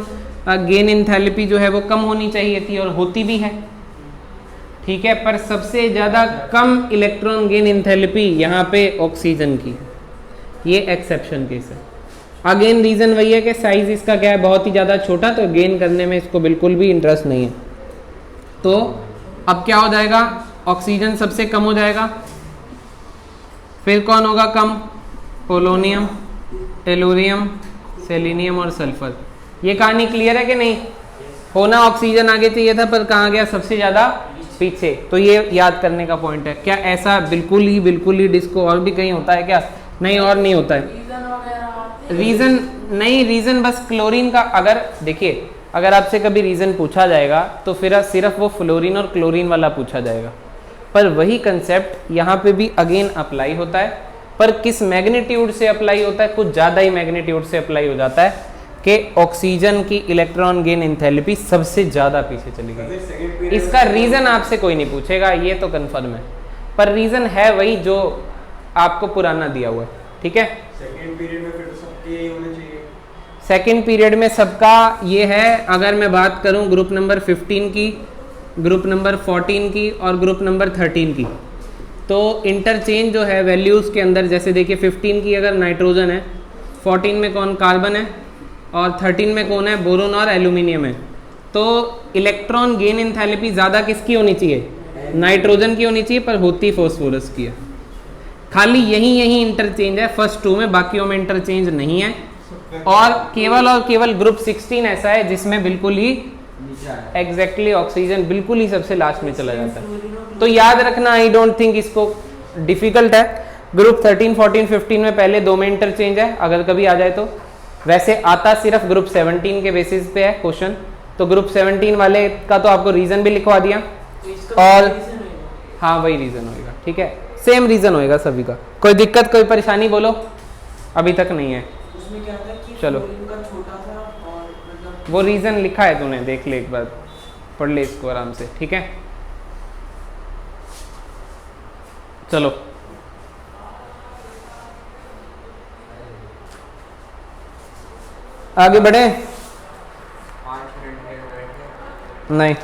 गेन एंथैल्पी जो है वो कम होनी चाहिए थी, और होती भी है। ठीक है, पर सबसे ज़्यादा कम इलेक्ट्रॉन गेन एंथैल्पी यहाँ पे ऑक्सीजन की, ये एक्सेप्शन केस है। अगेन रीज़न वही है कि साइज इसका क्या है, बहुत ही ज़्यादा छोटा, तो गेन करने में इसको बिल्कुल भी इंटरेस्ट नहीं है। तो अब क्या हो जाएगा, ऑक्सीजन सबसे कम हो जाएगा, फिर कौन होगा कम, पोलोनियम, टेलुरियम, सेलेनियम और सल्फर। ये कहानी क्लियर है कि नहीं? होना ऑक्सीजन आगे चाहिए था, पर कहाँ गया सबसे ज़्यादा पीछे। तो ये याद करने का पॉइंट है। क्या ऐसा बिल्कुल ही डिस्को और भी कहीं होता है क्या? नहीं, और नहीं होता है। रीजन वगैरह आते हैं। रीज़न नहीं, रीज़न बस क्लोरीन का। अगर देखिए, अगर आपसे कभी रीज़न पूछा जाएगा तो फिर सिर्फ वो फ्लोरीन और क्लोरीन वाला पूछा जाएगा, पर वही कंसेप्ट यहाँ पे भी अगेन अप्लाई होता है, पर किस मैग्नीट्यूड से अप्लाई होता है, कुछ ज़्यादा ही मैग्नीट्यूड से अप्लाई हो जाता है कि ऑक्सीजन की इलेक्ट्रॉन गेन एंथैल्पी सबसे ज़्यादा पीछे चली गई। इसका रीज़न आपसे कोई नहीं पूछेगा, ये तो कन्फर्म है, पर रीज़न है वही जो आपको पुराना दिया हुआ है। ठीक है, सेकंड पीरियड में फिर तो सबके यही होना चाहिए। सेकेंड पीरियड में सबका ये है। अगर मैं बात करूं ग्रुप नंबर 15 की, ग्रुप नंबर 14 की और ग्रुप नंबर 13 की, तो इंटरचेंज जो है वैल्यूज़ के अंदर, जैसे देखिए 15 की अगर नाइट्रोजन है, 14 में कौन कार्बन है, और 13 में कौन है, बोरोन और एल्यूमिनियम है। तो इलेक्ट्रॉन गेन एंथैल्पी ज़्यादा किसकी होनी चाहिए, नाइट्रोजन की होनी चाहिए, पर होती फॉस्फोरस की है। खाली यही इंटरचेंज है फर्स्ट 2 में, बाकियों में इंटरचेंज नहीं है। और केवल ग्रुप 16 ऐसा है जिसमें बिल्कुल ही एग्जैक्टली ऑक्सीजन बिल्कुल ही सबसे लास्ट में चला जाता है। तो याद रखना, आई डोंट थिंक इसको डिफिकल्ट है। ग्रुप 13, 14, 15 में पहले 2 में इंटरचेंज है, अगर कभी आ जाए तो। वैसे आता सिर्फ ग्रुप 17 के बेसिस पे है क्वेश्चन, तो ग्रुप 17 वाले का तो आपको रीजन भी लिखवा दिया। और हाँ वही रीजन होगा, ठीक है, सेम रीजन होएगा सभी का। कोई दिक्कत, कोई परेशानी बोलो? अभी तक नहीं है। उसमें क्या था कि चलो का छोटा था और मतलब वो रीजन लिखा है तूने, देख ले एक बार, पढ़ ले इसको आराम से, ठीक है। चलो आगे बढ़े? नहीं, नहीं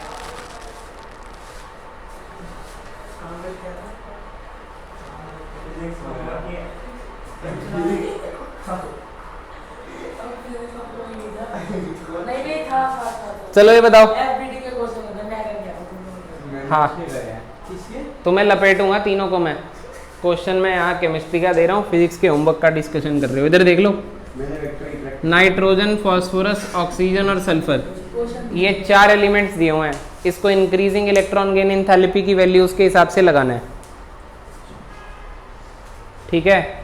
था। चलो ये बताओ। एफबीडी के क्वेश्चन होते हैं, मैं कर गया। हाँ तुम्हें लपेटूंगा तीनों को मैं। क्वेश्चन में यहाँ केमिस्ट्री का दे रहा हूँ, फिजिक्स के होमवर्क का डिस्कशन कर रहे हो। इधर देख लो, नाइट्रोजन, फास्फोरस, ऑक्सीजन और सल्फर, ये 4 एलिमेंट्स दिए हुए हैं। इसको इंक्रीजिंग इलेक्ट्रॉन गेन एंथैल्पी की वैल्यू उसके हिसाब से लगाना है, ठीक है।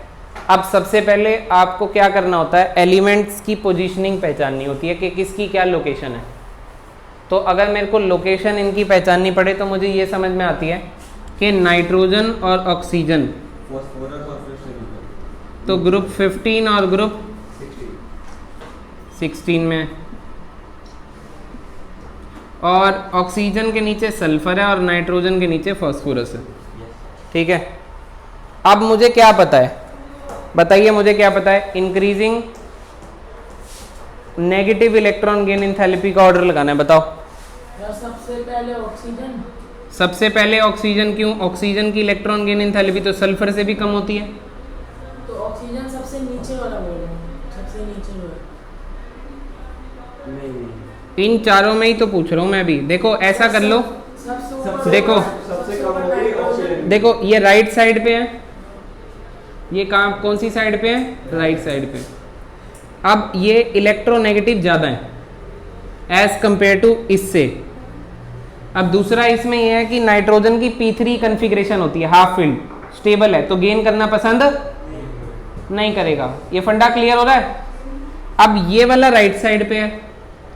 अब सबसे पहले आपको क्या करना होता है, एलिमेंट्स की पोजीशनिंग पहचाननी होती है कि किसकी क्या लोकेशन है। तो अगर मेरे को लोकेशन इनकी पहचाननी पड़े तो मुझे ये समझ में आती है कि नाइट्रोजन और ऑक्सीजन तो ग्रुप 15 और ग्रुप 16 में, और ऑक्सीजन के नीचे सल्फर है और नाइट्रोजन के नीचे फास्फोरस है, ठीक है। अब मुझे क्या पता है, बताइए मुझे क्या पता है? Increasing negative electron gain enthalpy का ऑर्डर लगाना है, बताओ। सबसे पहले ऑक्सीजन। सबसे पहले ऑक्सीजन, क्यों? ऑक्सीजन की इलेक्ट्रॉन गेन एंथैल्पी तो सल्फर से भी कम होती है। तो ऑक्सीजन सबसे नीचे वाला बोल रहे हैं, सबसे नीचे वाला। इन चारों में ही तो पूछ रहा हूं मैं भी। देखो ऐसा कर लो, देखो देखो ये राइट साइड पे है, ये कहाँ, कौन सी साइड पे है? राइट साइड पे। अब ये इलेक्ट्रोनेगेटिव ज़्यादा है एज कंपेयर टू इससे। अब दूसरा इसमें यह है कि नाइट्रोजन की P3 कन्फिग्रेशन होती है, हाफ फील्ड स्टेबल है, तो गेन करना पसंद नहीं करेगा। ये फंडा क्लियर हो रहा है? अब ये वाला राइट साइड पे है,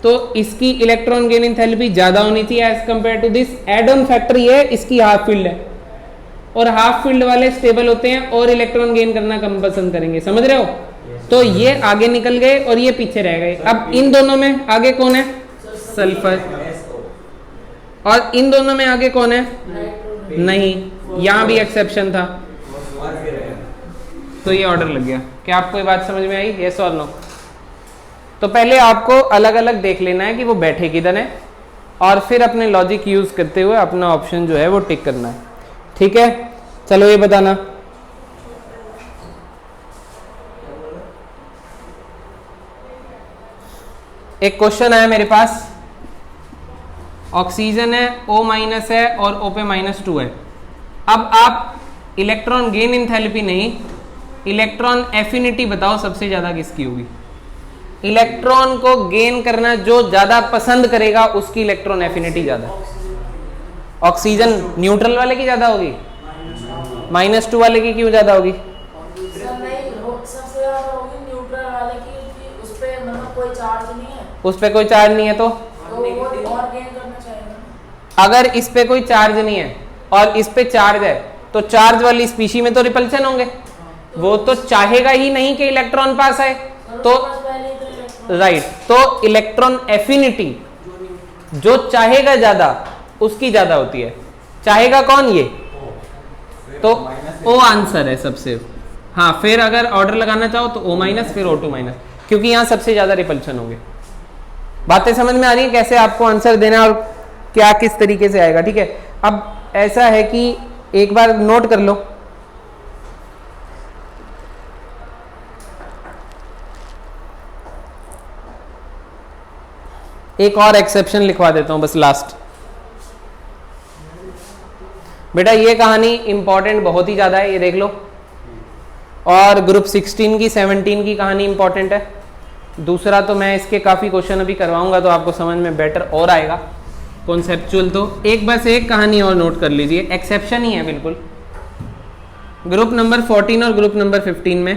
तो इसकी इलेक्ट्रॉन गेन एंथैल्पी ज़्यादा होनी चाहिए as compared to this. Add on factor ये है, इसकी हाफ फील्ड है, और हाफ फील्ड वाले स्टेबल होते हैं और इलेक्ट्रॉन गेन करना कम पसंद करेंगे, समझ रहे हो? तो ये आगे निकल गए और ये पीछे रह गए। अब इन दोनों में आगे कौन है? सल्फर। और इन दोनों में आगे कौन है? नहीं, यहाँ भी एक्सेप्शन था, तो ये ऑर्डर लग गया। क्या आपको ये बात समझ में आई? यस और नो? तो पहले आपको अलग अलग देख लेना है कि वो बैठे किधर है, और फिर अपने लॉजिक यूज करते हुए अपना ऑप्शन जो है वो टिक करना है, ठीक है। चलो ये बताना, एक क्वेश्चन आया मेरे पास, ऑक्सीजन है, O- है और O पे -2 है। अब आप इलेक्ट्रॉन गेन एंथैल्पी नहीं, इलेक्ट्रॉन एफिनिटी बताओ सबसे ज्यादा किसकी होगी। इलेक्ट्रॉन को गेन करना जो ज्यादा पसंद करेगा उसकी इलेक्ट्रॉन एफिनिटी ज्यादा। ऑक्सीजन न्यूट्रल वाले की ज्यादा होगी, -2 वाले की क्यों ज्यादा होगी? सबसे ज्यादा होगी न्यूट्रल वाले की, उस पे मतलब कोई चार्ज नहीं है। उस पे कोई चार्ज नहीं है तो वो और गेन करना चाहेगा। अगर इस पे कोई चार्ज नहीं है और इस पे चार्ज है, तो चार्ज वाली स्पीशी में तो रिपल्शन होंगे, वो तो चाहेगा ही नहीं कि इलेक्ट्रॉन पास आए, तो राइट, तो इलेक्ट्रॉन एफिनिटी जो चाहेगा ज्यादा उसकी ज्यादा होती है। चाहेगा कौन? ये, तो O आंसर है सबसे। हाँ, फिर अगर ऑर्डर लगाना चाहो तो O- फिर O2-, क्योंकि यहाँ सबसे ज्यादा रिपल्शन होंगे। बातें समझ में आ रही है कैसे आपको आंसर देना और क्या किस तरीके से आएगा, ठीक है। अब ऐसा है कि एक बार नोट कर लो, एक और एक्सेप्शन लिखवा देता हूं बस लास्ट। बेटा ये कहानी इंपॉर्टेंट बहुत ही ज्यादा है, ये देख लो। और ग्रुप 16 की 17 की कहानी इंपॉर्टेंट है। दूसरा तो मैं इसके काफ़ी क्वेश्चन अभी करवाऊंगा तो आपको समझ में बेटर और आएगा कॉन्सेप्चुअल। तो एक बस एक कहानी और नोट कर लीजिए, एक्सेप्शन ही है बिल्कुल। ग्रुप नंबर 14 और ग्रुप नंबर 15 में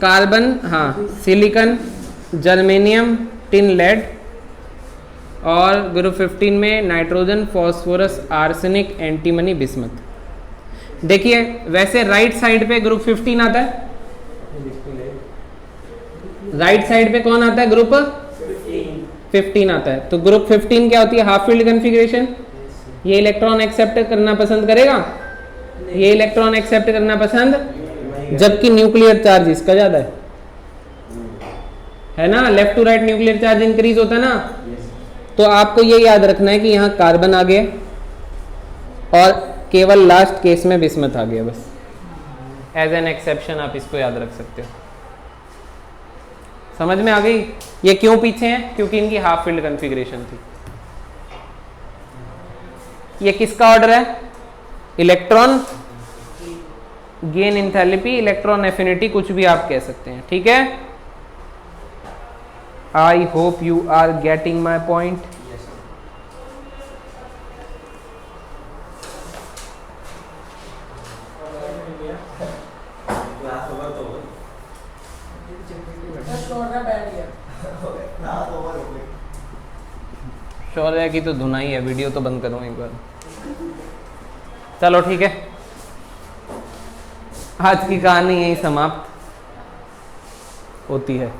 कार्बन, हाँ, सिलिकॉन, जर्मेनियम, टिन, लेड, और ग्रुप 15 में nitrogen, phosphorus, arsenic, antimony, bismuth. देखिए वैसे राइट साइड पे ग्रुप 15 आता है, राइट साइड पे कौन आता है? ग्रुप 15 आता है। तो ग्रुप 15 क्या होती है? Half field configuration. ये इलेक्ट्रॉन एक्सेप्ट करना पसंद करेगा, ये इलेक्ट्रॉन एक्सेप्ट करना पसंद, जबकि न्यूक्लियर चार्ज इसका ज्यादा है ना, left to right nuclear charge increase होता है ना। तो आपको ये याद रखना है कि यहाँ कार्बन आ गया और केवल लास्ट केस में बिस्मथ आ गया, बस एज एन एक्सेप्शन आप इसको याद रख सकते हो। समझ में आ गई? ये क्यों पीछे हैं? क्योंकि इनकी हाफ फील्ड कॉन्फ़िगरेशन थी। ये किसका ऑर्डर है? Electron gain enthalpy, electron affinity, कुछ भी आप कह सकते हैं, ठीक है। I hope you are getting my point. Shaurya की तो धुनाई है, वीडियो तो बंद करूँ एक बार। चलो ठीक है, आज की कहानी यही समाप्त होती है।